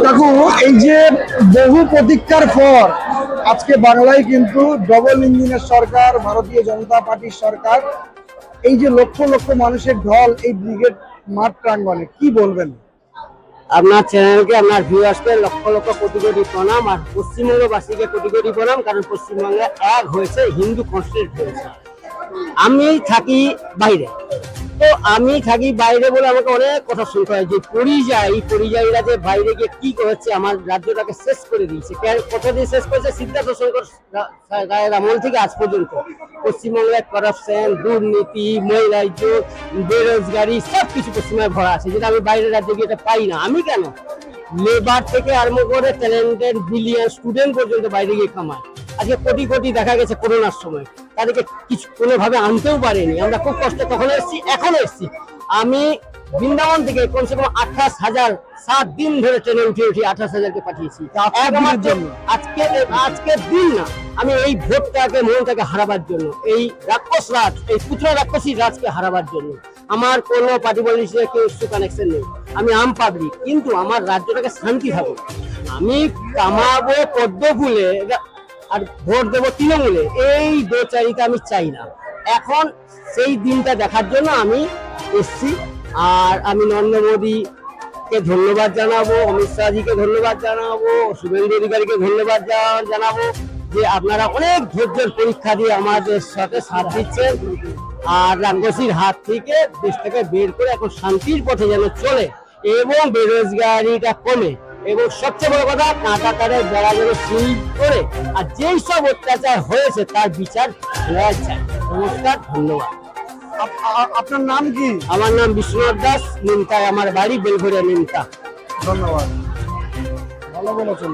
কাকু, এই যে বহু প্রতীক্ষার পর আজকে বাংলায় কিন্তু ডবল ইঞ্জিনের সরকার, ভারতীয় জনতা পার্টির সরকার, এই যে লক্ষ লক্ষ মানুষের ঢল এই ব্রিগেড মাঠ প্রাঙ্গণে, কি বলবেন? আপনার চ্যানেলকে, আপনার ভিউয়ার্সকে লক্ষ লক্ষ কোটি কোটি প্রণাম, আর পশ্চিমবঙ্গবাসীকে কোটি কোটি প্রণাম। কারণ পশ্চিমবঙ্গে এক হয়েছে, হিন্দু কনস্টিটিউট হয়েছে। আমি থাকি বাইরে, তো আমি থাকি বাইরে বলে আমাকে অনেক কথা শুনতে হয় যে পরিযায়ীরা যে বাইরে গিয়ে কি করেছে, আমার রাজ্যটাকে শেষ করে দিয়েছে। কতদিন শেষ করেছে? সিদ্ধার্থ শঙ্কর রায়ের আমল থেকে আজ পর্যন্ত পশ্চিমবঙ্গে করাপশন, দুর্নীতি, মহিলাইজ, বেরোজগারি সবকিছু পশ্চিমবঙ্গে ভরা আছে, যেটা আমি বাইরের রাজ্যে গিয়ে এটা পাই না। আমি কেন? লেবার থেকে আরম্ভ করে ট্যালেন্টেড বিলিয়ন স্টুডেন্ট পর্যন্ত বাইরে গিয়ে কামায়। আজকে কোটি কোটি দেখা গেছে করোনার সময়, তাদেরকে কিছু কোনোভাবে আনতেও পারেনি। আমরা খুব কষ্টে তখন এসেছি, এখনো এসেছি। আমি বৃন্দাবন থেকে কমসে কম 28,000 7 দিন ধরে ট্রেনে উঠে 28,000কে পাঠিয়েছি আজকের দিন না। আমি এই ভোটটাকে, মনটাকে হারাবার জন্য, এই রাক্ষস রাজ, এই পুত্র রাক্ষসী রাজকে হারাবার জন্য। আমার কোনো পার্টি পলিটিক্সের কেউ কানেকশন নেই। আমি আম পাবলিক, কিন্তু আমার রাজ্যটাকে শান্তি থাকুক। আমি কামাবো পদ্ম ফুলে আর ভোট দেবো তৃণমূলে, এই দোচারিতা আমি চাই না। এখন সেই দিনটা দেখার জন্য আমি এসছি। আর আমি নরেন্দ্র মোদীকে ধন্যবাদ জানাবো, অমিত শাহজিকে ধন্যবাদ জানাবো, শুভেন্দু অধিকারীকে ধন্যবাদ জানাবো যে আপনারা অনেক ধৈর্যের পরীক্ষা দিয়ে আমাদের সাথে সাথ দিচ্ছেন। আর রাক্ষসীর হাত থেকে দেশটাকে বের করে এখন শান্তির পথে যেন চলে এবং বেরোজগারিটা কমে, এবং সবচেয়ে বড় কথা কাঁটাতারের বেড়া যেন সিল করে, আর যেই সব অত্যাচার হয়েছে তার বিচার হওয়া যায়। নমস্কার, ধন্যবাদ। আপনার নাম কি? আমার নাম বিশ্বনাথ দাস, নিমতায় আমার বাড়ি, বেলঘরিয়া নিমতা। ধন্যবাদ, ভালো বলেছেন।